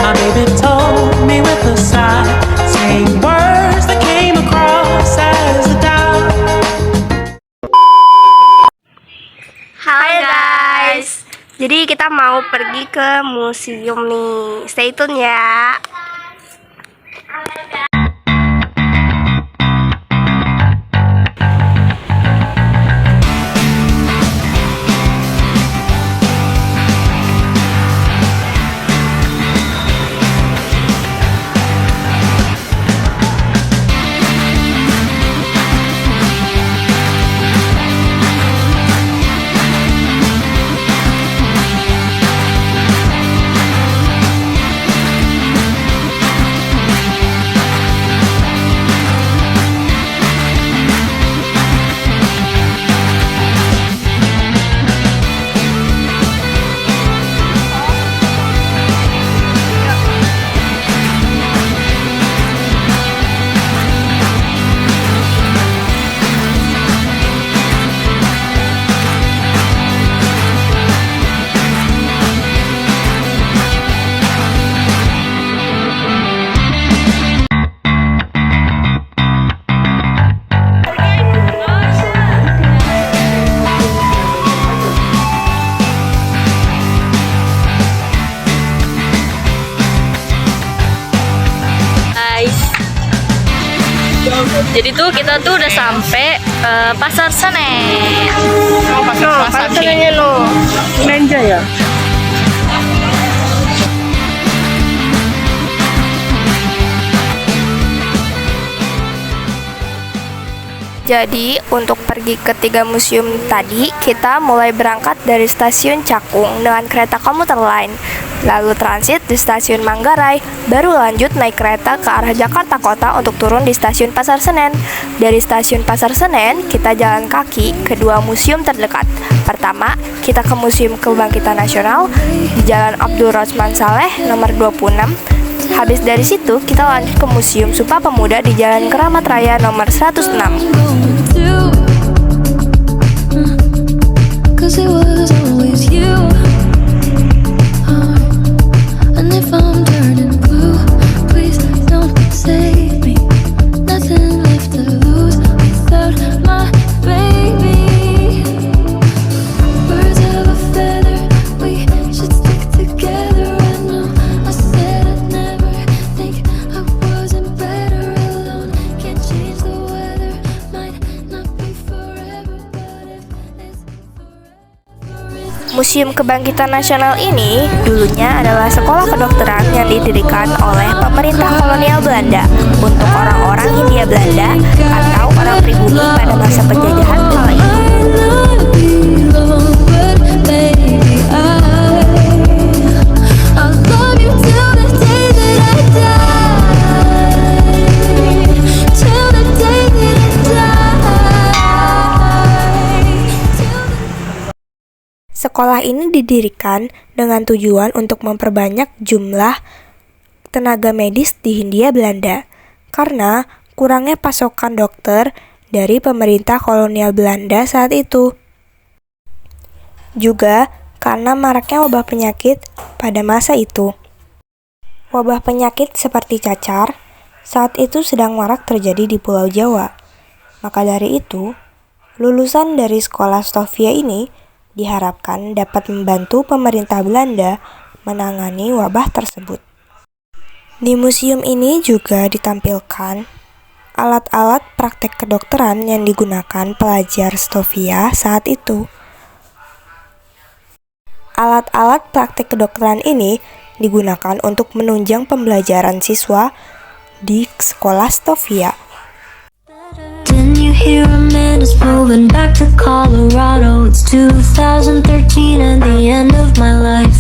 My baby told me with a sigh, saying words that came across as a doubt. Hai guys, jadi kita mau pergi ke museum nih. Stay tune ya. Jadi tuh kita tuh udah sampai Pasar Senen. Oh, pasar Senennya lo. Belanja ya? Jadi, untuk pergi ke 3 museum tadi, kita mulai berangkat dari stasiun Cakung dengan kereta komuter lain, lalu transit di stasiun Manggarai, baru lanjut naik kereta ke arah Jakarta Kota untuk turun di stasiun Pasar Senen. Dari stasiun Pasar Senen, kita jalan kaki ke 2 museum terdekat. Pertama, kita ke Museum Kebangkitan Nasional di Jalan Abdul Rosman Saleh nomor 26. Habis dari situ, kita lanjut ke Museum Sumpah Pemuda di Jalan Keramat Raya nomor 106. Museum Kebangkitan Nasional ini dulunya adalah sekolah kedokteran yang didirikan oleh pemerintah kolonial Belanda untuk orang-orang Hindia Belanda atau orang pribumi pada masa penjajahan kala itu. Sekolah ini didirikan dengan tujuan untuk memperbanyak jumlah tenaga medis di Hindia Belanda karena kurangnya pasokan dokter dari pemerintah kolonial Belanda saat itu. Juga karena maraknya wabah penyakit pada masa itu. Wabah penyakit seperti cacar saat itu sedang marak terjadi di Pulau Jawa. Maka dari itu, lulusan dari sekolah Stovia ini diharapkan dapat membantu pemerintah Belanda menangani wabah tersebut. Di museum ini juga ditampilkan alat-alat praktek kedokteran yang digunakan pelajar Stovia saat itu. Alat-alat praktek kedokteran ini digunakan untuk menunjang pembelajaran siswa di sekolah Stovia. Here a man is moving back to Colorado. It's 2013 and the end of my life.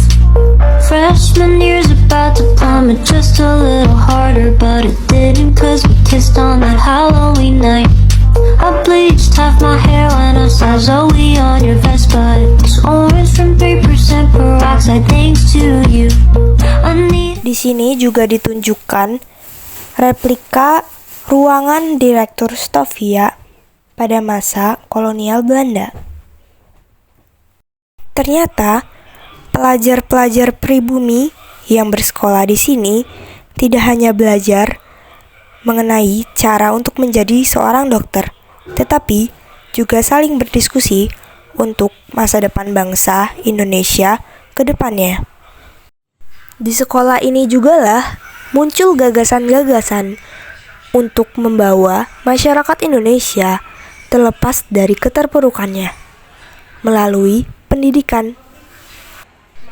Freshman year's about to plummet just a little harder, but it didn't cause we kissed on that Halloween night. I bleached half my hair when I saw Zoe on your vest, but it's orange from 3% peroxide thanks to you. Di sini juga ditunjukkan replika ruangan Direktur Stovia pada masa kolonial Belanda. Ternyata pelajar-pelajar pribumi yang bersekolah di sini tidak hanya belajar mengenai cara untuk menjadi seorang dokter, tetapi juga saling berdiskusi untuk masa depan bangsa Indonesia ke depannya. Di sekolah ini jugalah muncul gagasan-gagasan untuk membawa masyarakat Indonesia terlepas dari keterpurukannya melalui pendidikan.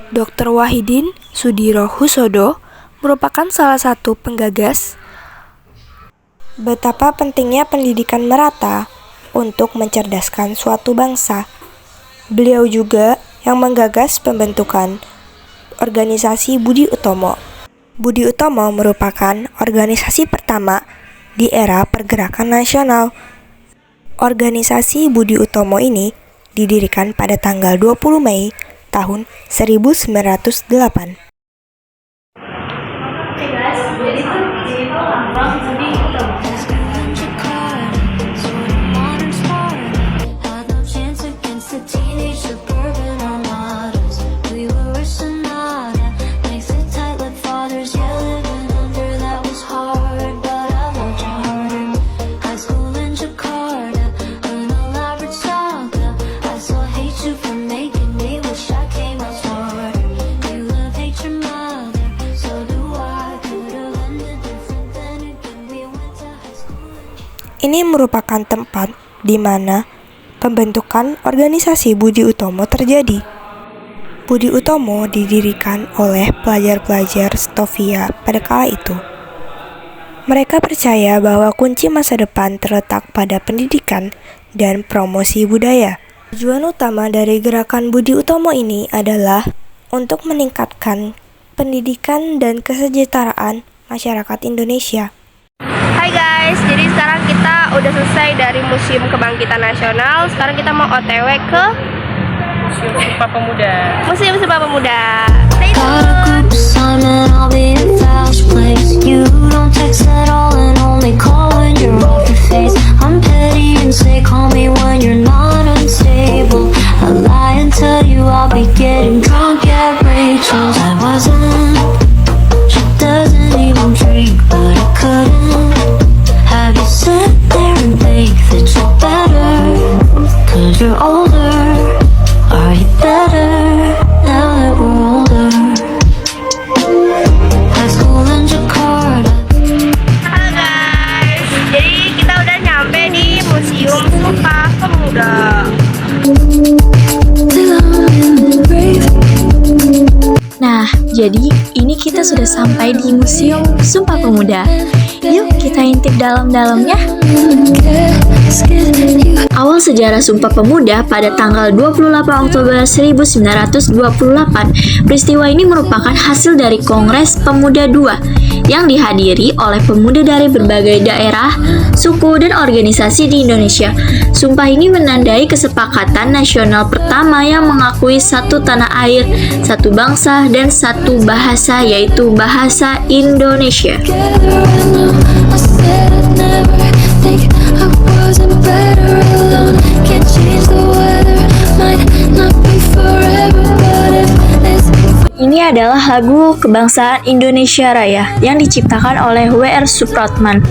Dr. Wahidin Sudirohusodo merupakan salah satu penggagas betapa pentingnya pendidikan merata untuk mencerdaskan suatu bangsa. Beliau juga yang menggagas pembentukan organisasi Budi Utomo. Budi Utomo merupakan organisasi pertama di era pergerakan nasional. Organisasi Budi Utomo ini didirikan pada tanggal 20 Mei tahun 1908. Ini merupakan tempat di mana pembentukan organisasi Budi Utomo terjadi. Budi Utomo didirikan oleh pelajar-pelajar Stovia pada kala itu. Mereka percaya bahwa kunci masa depan terletak pada pendidikan dan promosi budaya. Tujuan utama dari gerakan Budi Utomo ini adalah untuk meningkatkan pendidikan dan kesejahteraan masyarakat Indonesia. Hai guys, jadi sekarang kita udah selesai dari Museum Kebangkitan Nasional. Sekarang kita mau OTW ke Museum Sumpah Pemuda. Museum Sumpah Pemuda. Stay Got a tune. group assignment, I'll be in fast place. You don't text at all and only call when you're off your face. I'm petty and say call me when you're not unstable. I lie and tell you I'll be getting drunk at Rachel's. I wasn't. She doesn't even drink, but I couldn't have you sit there and think that you're better. Cause you're older. Are you better now that we're older? High school in Jakarta. Halo guys, jadi kita udah nyampe di Museum Sumpah Pemuda. Nah, jadi ini kita sudah sampai di Museum Sumpah Pemuda. Yuk kita intip dalam-dalamnya. Awal sejarah Sumpah Pemuda pada tanggal 28 Oktober 1928. Peristiwa ini merupakan hasil dari Kongres Pemuda II yang dihadiri oleh pemuda dari berbagai daerah, suku, dan organisasi di Indonesia. Sumpah ini menandai kesepakatan nasional pertama yang mengakui satu tanah air, satu bangsa, dan satu bahasa, yaitu bahasa Indonesia. Ini adalah lagu kebangsaan Indonesia Raya yang diciptakan oleh W.R. Supratman.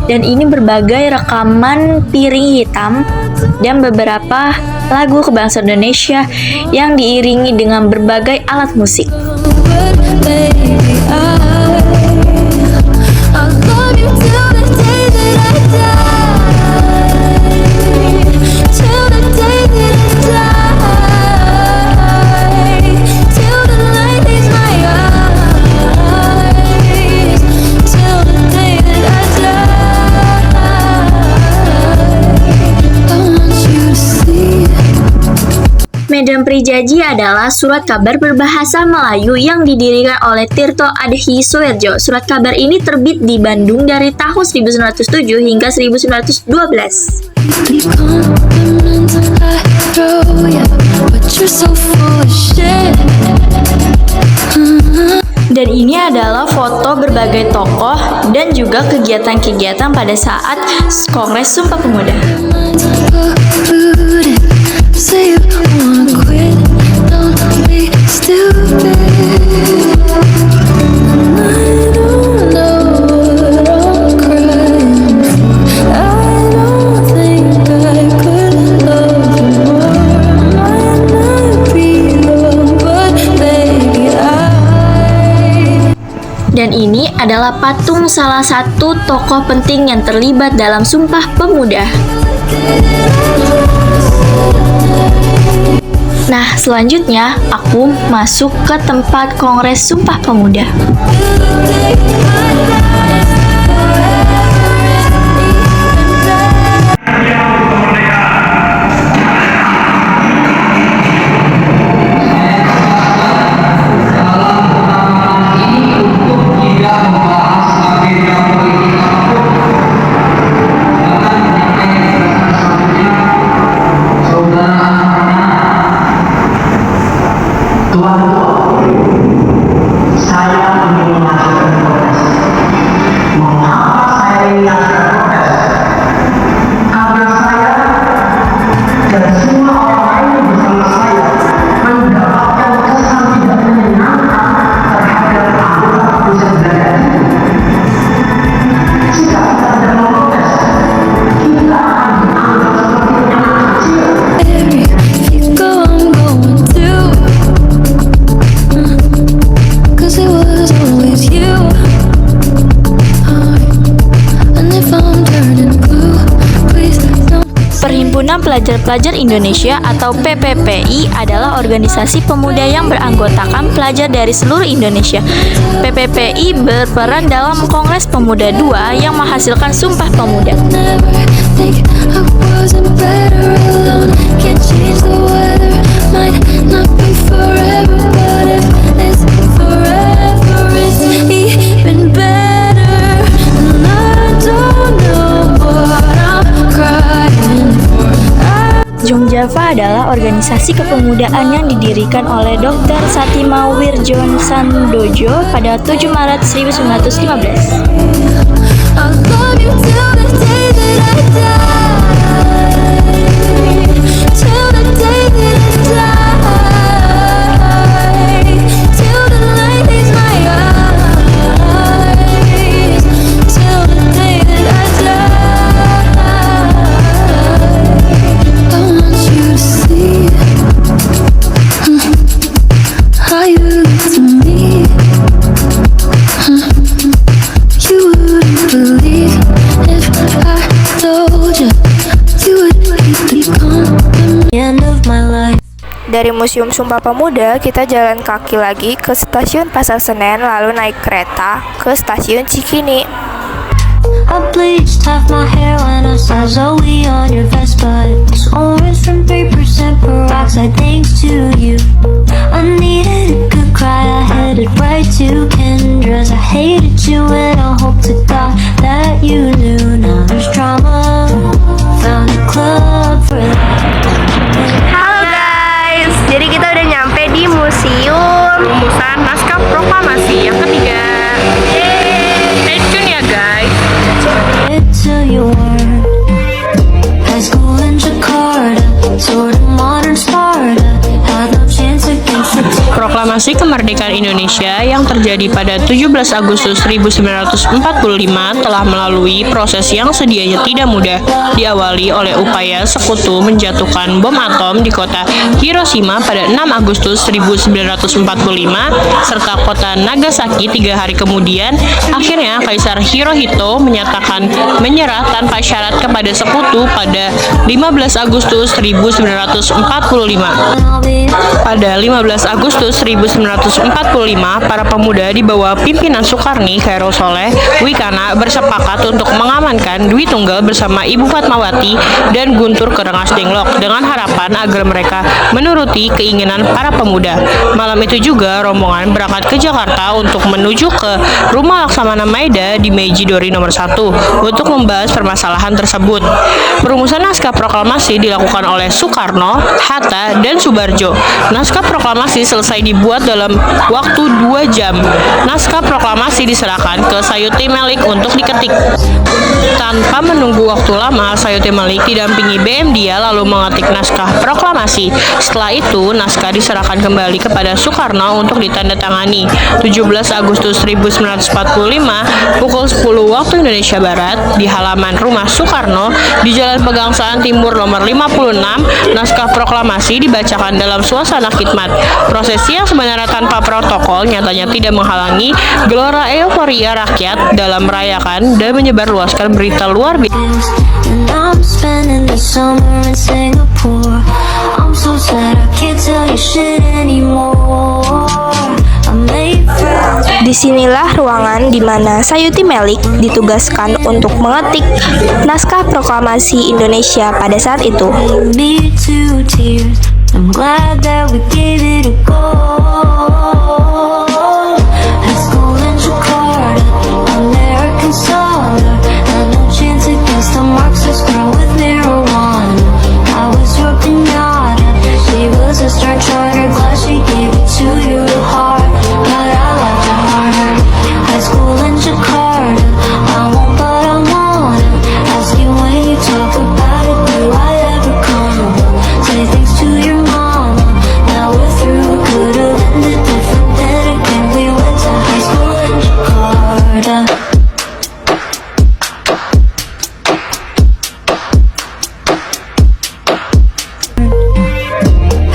Dan ini berbagai rekaman piring hitam dan beberapa lagu kebangsaan Indonesia yang diiringi dengan berbagai alat musik. Medan Prijaji adalah surat kabar berbahasa Melayu yang didirikan oleh Tirto Adhi Soerjo. Surat kabar ini terbit di Bandung dari tahun 1907 hingga 1912. Dan ini adalah foto berbagai tokoh dan juga kegiatan-kegiatan pada saat Kongres Sumpah Pemuda. Say you wanna quit, don't be stupid. Dan ini adalah patung salah satu tokoh penting yang terlibat dalam Sumpah Pemuda. Nah, selanjutnya aku masuk ke tempat Kongres Sumpah Pemuda. Perhimpunan Pelajar-Pelajar Indonesia atau PPPI adalah organisasi pemuda yang beranggotakan pelajar dari seluruh Indonesia. PPPI berperan dalam Kongres Pemuda II yang menghasilkan Sumpah Pemuda. Jong Java adalah organisasi kepemudaan yang didirikan oleh Dr. Satima Wirjon Sandojo pada 7 Maret 1915. Dari Museum Sumpah Pemuda, kita jalan kaki lagi ke Stasiun Pasar Senen, lalu naik kereta ke Stasiun Cikini. I bleached half my hair when I saw Zoe on your Vespa. It's orange from 3% peroxide thanks to you. I needed a good cry, I headed right to Kendra's. I hated you and I hope to God that you knew. Now there's drama, found a club for Halo guys, jadi kita udah nyampe di Museum Rumusan Naskah Proklamasi yang ketiga. Stay tune ya guys. it till you weren't. High school in Jakarta, sort of modern Sparta. Had no chance against the Proklamasi Kemerdekaan Indonesia yang terjadi pada 17 Agustus 1945 telah melalui proses yang sedianya tidak mudah, diawali oleh upaya sekutu menjatuhkan bom atom di kota Hiroshima pada 6 Agustus 1945 serta kota Nagasaki 3 hari kemudian. Akhirnya Kaisar Hirohito menyatakan menyerah tanpa syarat kepada sekutu pada 15 Agustus 1945. Pada 15 Agustus 1945, para pemuda di bawah pimpinan Sukarni, Khairul Soleh, Wikana bersepakat untuk mengamankan Dwi Tunggal bersama Ibu Fatmawati dan Guntur Kerengas Dinglok dengan harapan agar mereka menuruti keinginan para pemuda. Malam itu juga rombongan berangkat ke Jakarta untuk menuju ke Rumah Laksamana Maeda di Mejidori nomor 1 untuk membahas permasalahan tersebut. Perumusan naskah proklamasi dilakukan oleh Soekarno, Hatta, dan Subarjo. Naskah proklamasi selesai dibuat dalam waktu 2 jam. Naskah proklamasi diserahkan ke Sayuti Melik untuk diketik. Tanpa menunggu waktu lama, Sayuti Melik didampingi BM Dia lalu mengetik naskah proklamasi. Setelah itu, naskah diserahkan kembali kepada Soekarno untuk ditandatangani. 17 Agustus 1945, pukul 10 waktu Indonesia Barat, di halaman rumah Soekarno di Jalan Pegangsaan Timur nomor 56, naskah proklamasi dibacakan dalam suasana khidmat. Prosesi yang sebenarnya tanpa protokol nyatanya tidak menghalangi gelora euforia rakyat dalam merayakan dan menyebarluaskan berita luar biasa. And I'm spending the summer in Singapore. I'm so sad I can't tell you shit anymore. I made friends. Disinilah ruangan di mana Sayuti Melik ditugaskan untuk mengetik naskah proklamasi Indonesia pada saat itu. Me to tears. I'm glad that we gave it a go. High school in Jakarta, American soda. Had no chance against the Marxist girl with marijuana. I was your pinata. She was a star charter. Glad she gave it to you hard. But I loved her harder. High school in Jakarta. I won't, but I wanna ask you when you talk about it. Do I ever come? Say things to your mama. Now we're through. Could've ended different. Then again, we went to high school in Jakarta.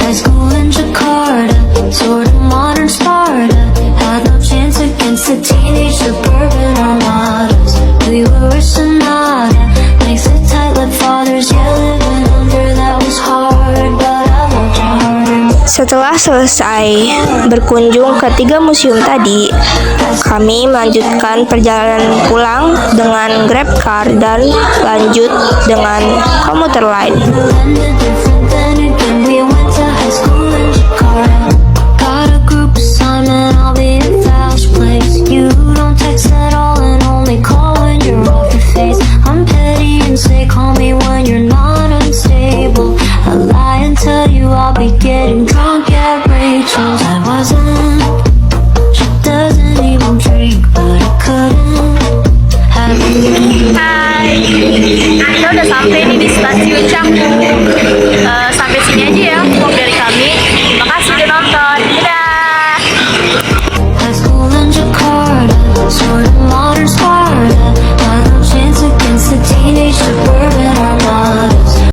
High school in Jakarta, sort of modern Sparta. Had no chance against the teenage suburban armadas. We were a sonata, next to tight-lipped fathers. Yeah, living under that was hard, but I loved you harder. Setelah selesai berkunjung ke 3 museum tadi, kami melanjutkan perjalanan pulang dengan Grab Car dan lanjut dengan komuter lain. Ended different, then again we went to high school in Jakarta. Got a group assignment, I'll be in fast place. You don't text at all and only call when you're off your face. I'm petty and say call me when you're not unstable. I lie and tell you I'll be getting drunk at Rachel's. I wasn't. She doesn't even drink, but I couldn't have you. Hai, kita udah sampai nih di stasiun Cakung.